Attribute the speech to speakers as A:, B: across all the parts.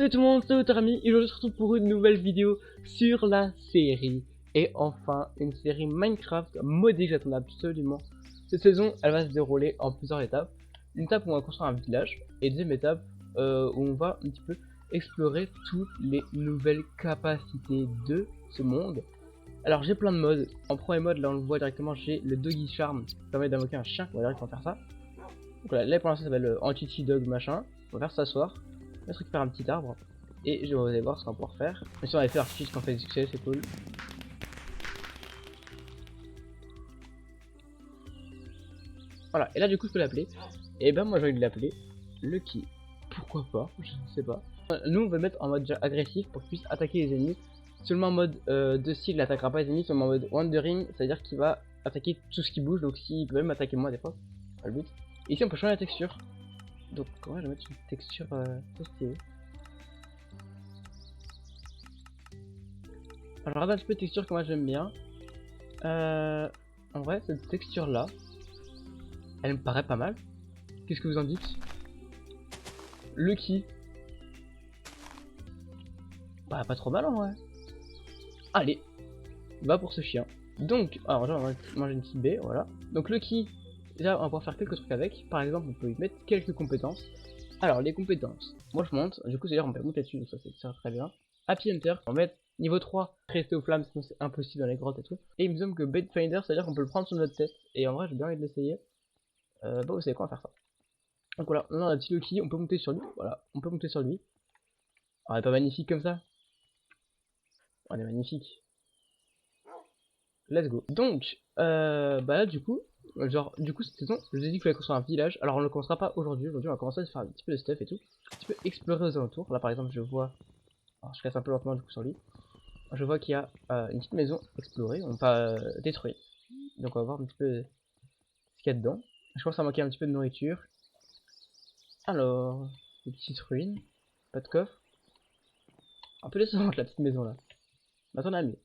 A: Salut tout le monde, c'est votre ami, et aujourd'hui on se retrouve pour une nouvelle vidéo sur la série. Et enfin, une série Minecraft modée que j'attends absolument. Cette saison, elle va se dérouler en plusieurs étapes. Une étape où on va construire un village, et deuxième étape où on va un petit peu explorer toutes les nouvelles capacités de ce monde. Alors j'ai plein de modes. En premier mode, là on le voit directement, j'ai le Doggy Charm, qui permet d'invoquer un chien, on va directement faire ça. Donc là pour l'instant ça s'appelle Entity Dog machin. On va faire s'asseoir, on va récupérer un petit arbre. Et je vais aller voir ce qu'on va pouvoir faire. Mais si on avait fait artifice qu'on fait du succès, c'est cool. Voilà, et là du coup je peux l'appeler. Et ben moi j'ai envie de l'appeler Lucky. Pourquoi pas, je ne sais pas. Nous on va le mettre en mode agressif pour qu'il puisse attaquer les ennemis. Seulement en mode de style, il n'attaquera pas les ennemis, seulement en mode wandering, c'est à dire qu'il va attaquer tout ce qui bouge. Donc s'il peut même attaquer moi des fois, c'est pas le but. Et ici on peut changer la texture. Donc ouais, je vais mettre une texture tout stylée. Alors je regarde un petit peu de texture que moi j'aime bien. En vrai cette texture là, elle me paraît pas mal. Qu'est-ce que vous en dites? Lucky. Bah pas trop mal en vrai. Allez, va pour ce chien. Donc, alors là on va manger une petite baie, voilà. Donc Lucky, là on va pouvoir faire quelques trucs avec. Par exemple on peut y mettre quelques compétences. Alors les compétences, moi je monte, du coup c'est à dire on peut monter dessus, donc ça c'est très bien. Happy Hunter, on va mettre niveau 3, rester aux flammes, sinon c'est impossible dans les grottes et tout. Et il me semble que Bedfinder, c'est à dire qu'on peut le prendre sur notre tête. Et en vrai j'ai bien envie de l'essayer. Bah vous savez quoi, on va faire ça. Donc voilà, on a un petit Lucky, on peut monter sur lui, voilà, on peut monter sur lui. On est pas magnifique comme ça? On est magnifique. Let's go. Donc, bah là du coup, cette saison, je vous ai dit qu'il fallait construire un village. Alors on ne le construira pas aujourd'hui, on va commencer à faire un petit peu de stuff et tout. Un petit peu explorer aux alentours. Là par exemple je vois, alors je casse un peu lentement du coup sur lui. Je vois qu'il y a une petite maison explorée, on pas détruite. Donc on va voir un petit peu ce qu'il y a dedans. Je pense que ça manquait un petit peu de nourriture. Alors, des petites ruines, pas de coffre. Un peu décevante la petite maison là. Maintenant on a mieux.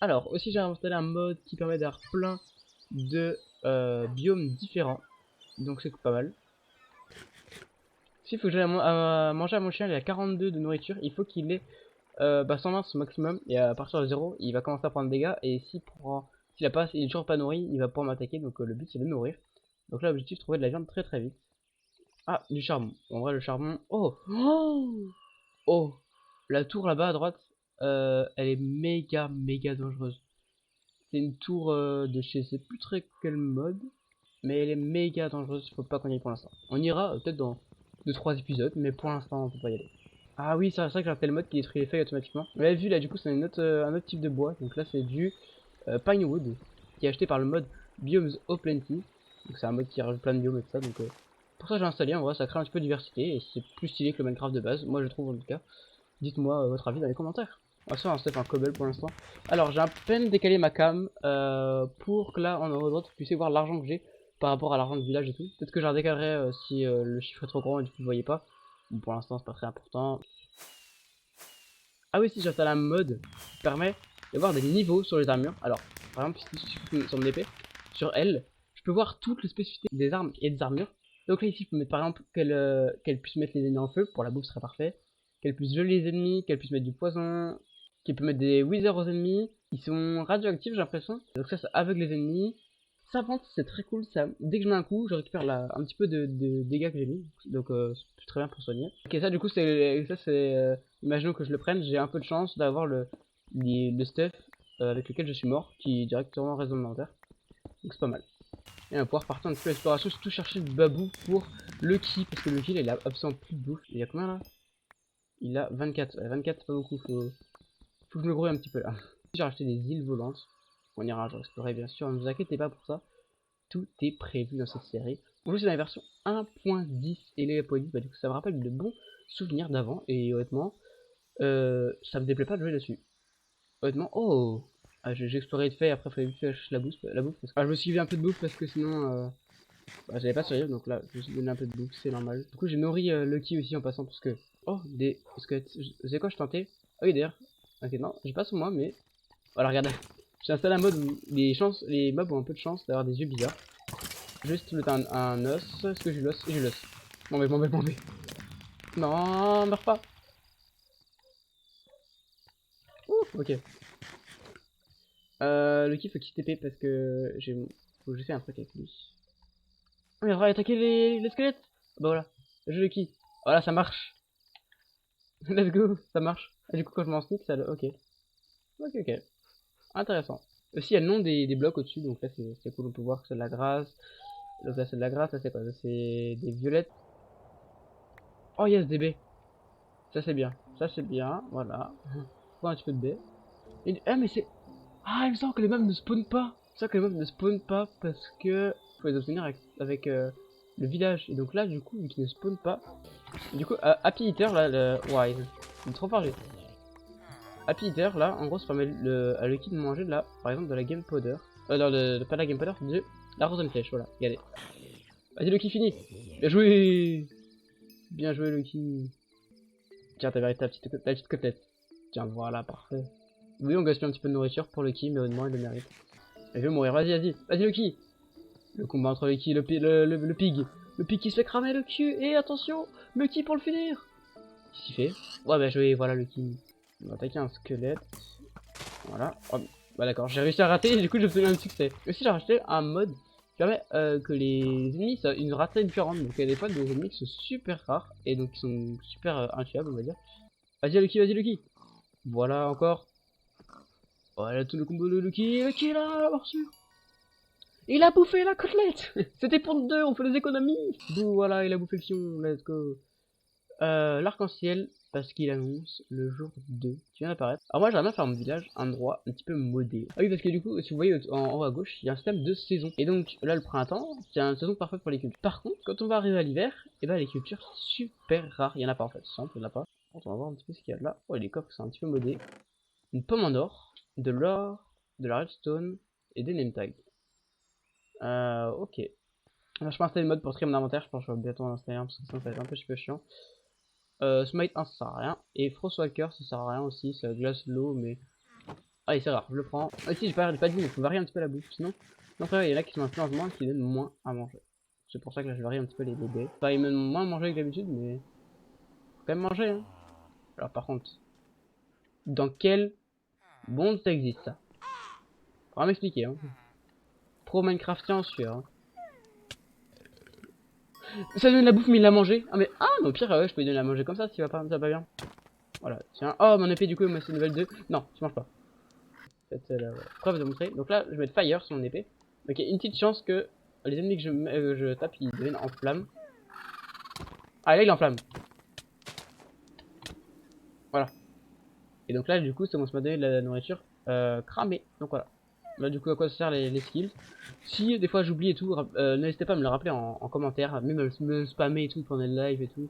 A: Alors, aussi j'ai installé un mode qui permet d'avoir plein de biomes différents. Donc c'est pas mal. S'il faut que j'aille manger à mon chien, il a 42 de nourriture. Il faut qu'il ait 120 son maximum. Et à partir de 0, il va commencer à prendre des dégâts. Et s'il est toujours pas nourri, il va pouvoir m'attaquer. Donc le but c'est de nourrir. Donc là l'objectif c'est de trouver de la viande très très vite. Ah, du charbon. En vrai le charbon... Oh oh, oh. La tour là-bas à droite, elle est méga dangereuse. C'est une tour de chez, je sais plus très quel mode, mais elle est méga dangereuse, faut pas qu'on y aille pour l'instant. On ira peut-être dans 2-3 épisodes, mais pour l'instant on peut pas y aller. Ah oui, c'est vrai que j'ai un tel mode qui détruit les feuilles automatiquement. Vous l'avez vu là, du coup c'est un autre type de bois, donc là c'est du Pinewood, qui est acheté par le mode Biomes O Plenty. Donc c'est un mode qui rajoute plein de biomes et tout ça, donc pour ça j'ai installé, en vrai ça crée un petit peu de diversité, et c'est plus stylé que le Minecraft de base, moi je trouve en tout cas. Dites-moi votre avis dans les commentaires. On va se faire un step un cobble pour l'instant. Alors j'ai à peine décalé ma cam pour que là en haut à droite vous puissiez voir l'argent que j'ai par rapport à l'argent du village et tout. Peut-être que je la décalerai si le chiffre est trop grand et du coup vous voyez pas. Bon, pour l'instant c'est pas très important. Ah oui, si j'installe un mode qui permet d'avoir des niveaux sur les armures. Alors par exemple si je suis sur mon épée, sur elle, je peux voir toutes les spécificités des armes et des armures. Donc là ici je peux mettre par exemple qu'elle puisse mettre les ennemis en feu, pour la bouffe ce serait parfait. Qu'elle puisse geler les ennemis, qu'elle puisse mettre du poison, qu'elle peut mettre des withers aux ennemis. Ils sont radioactifs j'ai l'impression. Donc ça aveugle les ennemis. Ça vente, c'est très cool. Ça, dès que je mets un coup, je récupère un petit peu de dégâts que j'ai mis. Donc c'est très bien pour soigner. Ok, ça du coup c'est... imaginons que je le prenne, j'ai un peu de chance d'avoir le stuff avec lequel je suis mort, qui est directement reste dans l'inventaire. Donc c'est pas mal. Et on va pouvoir partir un petit peu à l'exploration, surtout chercher du babou pour Lucky, parce que Lucky là, il a absolument plus de bouffe. Il y a combien là? Il a 24. 24 c'est pas beaucoup, faut que je me grouille un petit peu là. J'ai racheté des îles volantes. On ira explorer bien sûr, ne vous inquiétez pas pour ça. Tout est prévu dans cette série. On joue c'est la version 1.10 et les 1.10, bah du coup ça me rappelle de bons souvenirs d'avant. Et honnêtement, ça me déplaît pas de jouer dessus. Honnêtement, oh j'ai exploré de fait, après il fallait vite chercher la bouffe parce que... je me suis un peu de bouffe parce que sinon j'avais pas survivre, donc là je me suis donné un peu de bouffe, c'est normal. Du coup j'ai nourri Lucky aussi en passant parce que... Oh, des squelettes, c'est quoi je tentais? Ah oui d'ailleurs, ok non, j'ai pas sur moi mais... Voilà regardez, j'ai installé un mode où les mobs ont un peu de chance d'avoir des yeux bizarres. Juste mettre un os, est-ce que j'ai l'os? Et j'ai l'os. M'en vais. Non, meurs pas. Ok. Lucky faut qu'il TP parce que faut que j'ai fait un truc avec lui. Oh, il va attaquer les squelettes. Bah voilà. Je Lucky. Voilà, ça marche. Let's go, ça marche. Et du coup, quand je m'en sneak, ça le. Ok. Ok, ok. Intéressant. Aussi, il y a le nom des blocs au-dessus, donc là, c'est cool. On peut voir que c'est de la grâce. Donc là, c'est de la grâce. Là, c'est quoi? C'est des violettes. Oh, yes, des baies. Ça, c'est bien. Ça, c'est bien. Voilà. Faut un petit peu de baies. Ah, mais c'est. Ah, il me semble que les mobs ne spawnent pas. Il me semble que les mobs ne spawnent pas parce que faut les obtenir avec le village. Et donc là, du coup, vu qu'ils ne spawnent pas, du coup, Happy Eater, là, ouais, il est trop fort. Happy Eater, là, en gros, ça permet à Lucky de manger, là, par exemple, de la Game Powder. Non, pas de la Game Powder, de la Rosen Flèche, voilà, regardez. Vas-y, Lucky, fini. Bien joué. Bien joué, Lucky. Tiens, t'as ta petite côtelette. Tiens, voilà, parfait. Oui, on gaspille un petit peu de nourriture pour Lucky, mais honnêtement, il le mérite. Il veut mourir, vas-y, vas-y. Vas-y, Lucky. Le combat entre Lucky et le pig. Le pig qui se fait cramer le cul. Et attention, Lucky pour le finir. Qu'est-ce qu'il fait? Ouais, bah joué, voilà, Lucky. On va attaquer un squelette. Voilà. Oh, bah d'accord, j'ai réussi à rater et du coup j'ai obtenu un succès. Aussi j'ai racheté un mode qui permet que les ennemis soient une rareté différente. Donc il y a des fois des ennemis qui sont super rares et donc qui sont super intuables on va dire. Vas-y Lucky, vas-y Lucky. Voilà encore. Voilà tout le combo de Lucky. Lucky là, la morsure. Il a bouffé la côtelette. C'était pour deux, on fait des économies. Bouh, voilà, il a bouffé le fion, let's go. L'arc-en-ciel, parce qu'il annonce le jour 2 qui vient d'apparaître. Alors moi j'aimerais bien faire mon village un endroit un petit peu modé. Ah oui, parce que du coup, si vous voyez en haut à gauche, il y a un système de saison. Et donc là le printemps, c'est une saison parfaite pour les cultures. Par contre, quand on va arriver à l'hiver, et ben les cultures sont super rares. Il y en a pas en fait, simple, il y en a pas. On va voir un petit peu ce qu'il y a là. Oh, les coffres sont un petit peu modés. Une pomme en or, de l'or, de la redstone et des name tags. Ok. Là, je peux installer le mode pour trier mon inventaire. Je pense que je vais bientôt en installer un parce que sinon ça va être un peu chiant. Smite 1 ça sert à rien. Et Frostwalker ça sert à rien aussi, ça glace l'eau mais. Allez c'est rare, je le prends. Ah si j'ai pas dit mais il faut varier un petit peu la bouffe sinon. Non frère il y en a qui m'influencent moins qui donnent moins à manger. C'est pour ça que là je varie un petit peu les bébés. Enfin ils me donnent moins à manger que d'habitude mais. Faut quand même manger hein. Alors par contre. Dans quel monde ça existe ça? Faudra m'expliquer hein. Pro Minecraftien sûr hein. Ça donne la bouffe mais il l'a mangé. Ah mais. Ah mais au pire ouais je peux lui donner à manger comme ça si ça va pas bien. Voilà, tiens. Oh mon épée du coup moi c'est level 2. Non, tu manges pas. Cette preuve de montrer. Donc là, je vais mettre fire sur mon épée. Donc il y a une petite chance que les ennemis que je tape, ils deviennent en flamme. Ah, là, il est en flamme. Voilà. Et donc là, du coup, ça commence à donner de la nourriture cramée. Donc voilà. Là, du coup, à quoi ça sert les skills? Si des fois j'oublie et tout, n'hésitez pas à me le rappeler en commentaire. Même me spammer et tout pendant le live et tout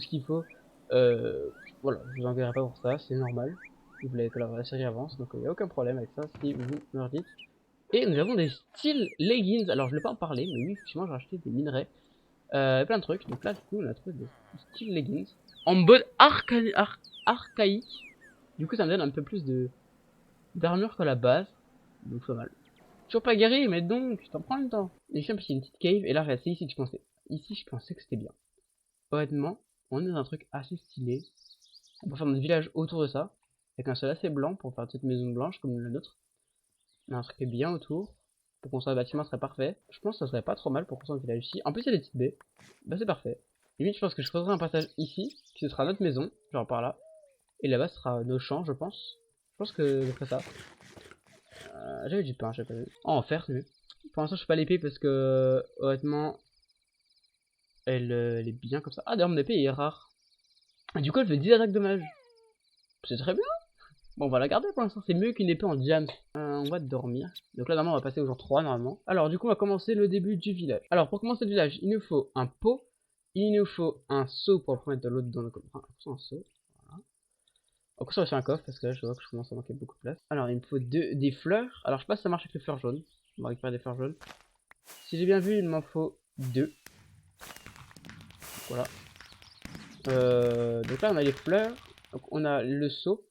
A: ce qu'il faut. Voilà, je vous enverrai pas pour ça, c'est normal. Vous voulez que la série avance, donc il n'y a aucun problème avec ça si vous me le dites. Et nous avons des styles leggings. Alors je ne vais pas en parler, mais oui, effectivement, j'ai acheté des minerais. Plein de trucs. Donc là, du coup, on a trouvé des styles leggings. En mode archaïque. Du coup, ça me donne un peu plus d'armure que la base. Donc pas mal. Toujours pas guéri, mais donc, tu t'en prends le temps. Et je sais une petite cave. Et là, c'est ici que je pensais. Ici, je pensais que c'était bien. Honnêtement, on est dans un truc assez stylé. On peut faire notre village autour de ça. Avec un sol assez blanc pour faire une petite maison blanche comme la nôtre. Un truc bien autour. Pour construire le bâtiment serait parfait. Je pense que ça serait pas trop mal pour construire un village ici. En plus, il y a des petites baies. Bah, c'est parfait. Limite, je pense que je creuserai un passage ici, qui ce sera notre maison, genre par là. Et là-bas, ce sera nos champs, je pense. Je pense que je ferai ça. J'avais du pain, j'avais pas vu. Oh, en fer, c'est mieux. Pour l'instant, je fais pas l'épée parce que, honnêtement, elle est bien comme ça. Ah, d'ailleurs, mon épée est rare. Et du coup, elle fait 10 attaques de mage. C'est très bien. Bon, on va la garder pour l'instant, c'est mieux qu'une épée en diamant. On va dormir. Donc là, normalement, on va passer au jour 3, normalement. Alors, du coup, on va commencer le début du village. Alors, pour commencer le village, il nous faut un pot. Il nous faut un seau pour le mettre de l'autre dans le coffre. Enfin, un seau. Voilà. Donc, ça, on va faire un coffre parce que là, je vois que je commence à manquer beaucoup de place. Alors, il me faut des fleurs. Alors, je sais pas si ça marche avec les fleurs jaunes. On va récupérer des fleurs jaunes. Si j'ai bien vu, il m'en faut 2. Voilà. Donc là, on a les fleurs. Donc, on a le seau.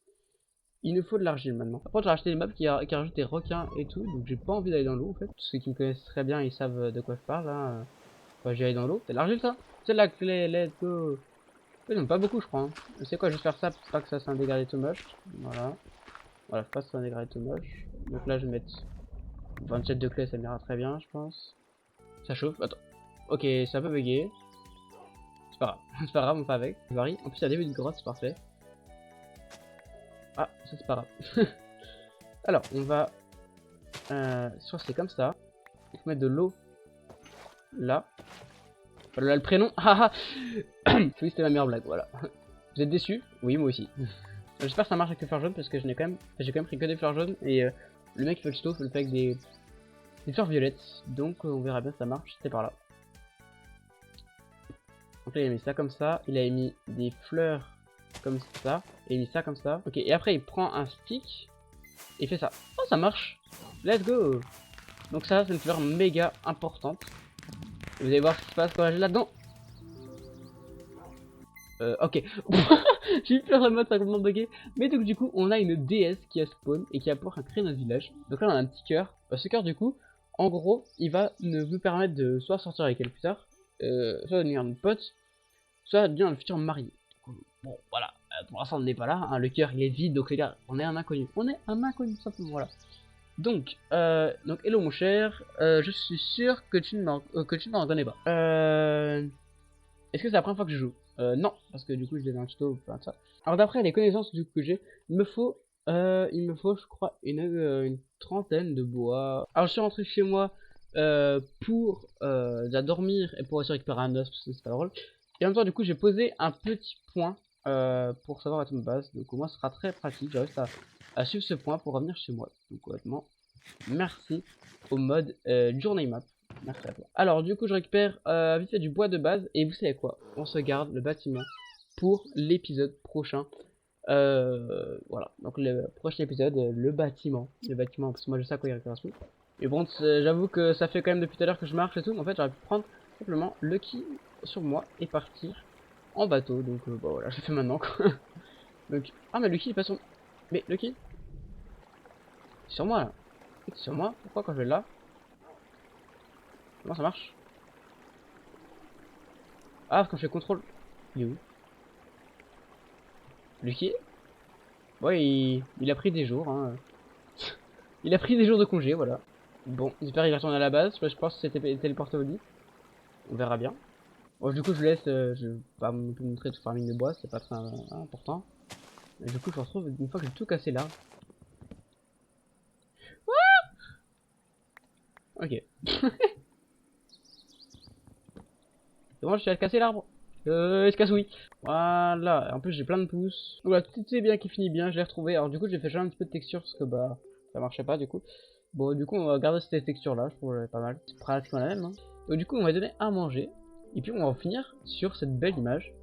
A: Il nous faut de l'argile maintenant. Après, j'ai racheté des mobs qui rajoutent des requins et tout, donc j'ai pas envie d'aller dans l'eau en fait. Tous ceux qui me connaissent très bien, ils savent de quoi je parle. Hein. Quand j'y aille dans l'eau, c'est de l'argile ça. C'est la clé, let's go. Ils n'ont pas beaucoup, je crois. Hein. C'est quoi, je vais faire ça pour pas que ça s'en dégrade too much. Voilà. Voilà, faut pas se faire des tout moche. Donc là, je vais mettre 27 de clés, ça m'ira très bien, je pense. Ça chauffe. Attends. Ok, c'est un peu bugué. C'est pas grave. C'est pas grave, on fait avec. Je varie. En plus, il y a début de grotte, c'est parfait. Ah, ça, c'est pas grave. Alors, on va. Soit c'est comme ça. Il faut mettre de l'eau là. Voilà le prénom. Haha. Oui, c'était ma meilleure blague, voilà. Vous êtes déçus? Oui, moi aussi. J'espère que ça marche avec les fleurs jaunes parce que j'ai quand même pris que des fleurs jaunes et le mec qui fait le tuto fait le fait avec des fleurs violettes. Donc on verra bien si ça marche. C'était par là. Donc là il a mis ça comme ça. Il a mis des fleurs comme ça. Et il a mis ça comme ça. Ok, et après il prend un stick et il fait ça. Oh, ça marche. Let's go. Donc ça c'est une fleur méga importante. Vous allez voir ce qui se passe quand j'ai là-dedans. Ok. J'ai eu peur de mode 50 bugué. Mais donc du coup on a une déesse qui a spawn et qui a pouvoir créer notre village. Donc là on a un petit cœur. Ce cœur du coup, en gros, il va nous permettre de soit sortir avec elle plus tard, soit devenir notre pote, soit devenir le futur mari. Bon voilà, pour l'instant on n'est pas là, hein. Le cœur il est vide, donc les gars, on est un inconnu. On est un inconnu tout simplement, voilà. Donc hello mon cher, je suis sûr que tu n'en connais pas. Est-ce que c'est la première fois que je joue? Non, parce que du coup je l'ai dans un tuto, enfin ça. Alors d'après les connaissances du coup, que j'ai, il me faut je crois une trentaine de bois. Alors je suis rentré chez moi pour déjà dormir et pour aussi récupérer un os parce que c'est pas drôle. Et en même temps du coup j'ai posé un petit point pour savoir être ma base. Donc au moins ce sera très pratique, j'ai réussi à suivre ce point pour revenir chez moi. Donc honnêtement, merci au mode journée map. Merci à toi. Alors du coup je récupère vite fait du bois de base et vous savez quoi? On se garde le bâtiment pour l'épisode prochain. Voilà, donc le prochain épisode, le bâtiment, parce que moi je sais à quoi il récupère tout. Et bon, j'avoue que ça fait quand même depuis tout à l'heure que je marche et tout, mais en fait j'aurais pu prendre simplement le qui sur moi et partir en bateau, donc bah voilà, je le fais maintenant quoi. Donc, ah mais Lucky il passe sur... Mais Lucky, c'est sur moi là. C'est sur moi, pourquoi quand je vais là? Comment ça marche? Ah, quand je fais contrôle. Il est où? Lucky? Ouais, il a pris des jours, hein. Il a pris des jours de congé, voilà. Bon, j'espère qu'il va retourner à la base. Je pense que c'était téléporté au lit. On verra bien. Bon, du coup, je laisse. Je vais pas vous montrer tout farming de bois, c'est pas très important. Et du coup, je me retrouve une fois que j'ai tout cassé là. Ok. C'est bon, je suis à casser l'arbre. Il se casse, oui. Voilà. En plus, j'ai plein de pouces. Voilà, tout est bien qui finit bien. Je l'ai retrouvé. Alors, du coup, j'ai fait changer un petit peu de texture parce que bah, ça marchait pas du coup. Bon, du coup, on va garder cette texture là. Je trouve pas mal. C'est pratiquement la même. Hein. Donc, du coup, on va donner à manger. Et puis, on va finir sur cette belle image.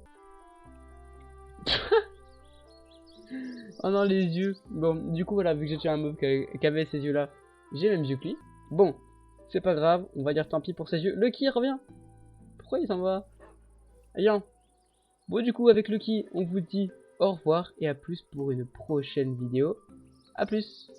A: Oh non, les yeux. Bon, du coup, voilà, vu que j'ai tué un mob qui avait ces yeux-là, j'ai les mêmes yeux que lui. Bon, c'est pas grave, on va dire tant pis pour ses yeux. Lucky revient. Pourquoi il s'en va? Ayant. Bon, du coup, avec Lucky, on vous dit au revoir et à plus pour une prochaine vidéo. À plus.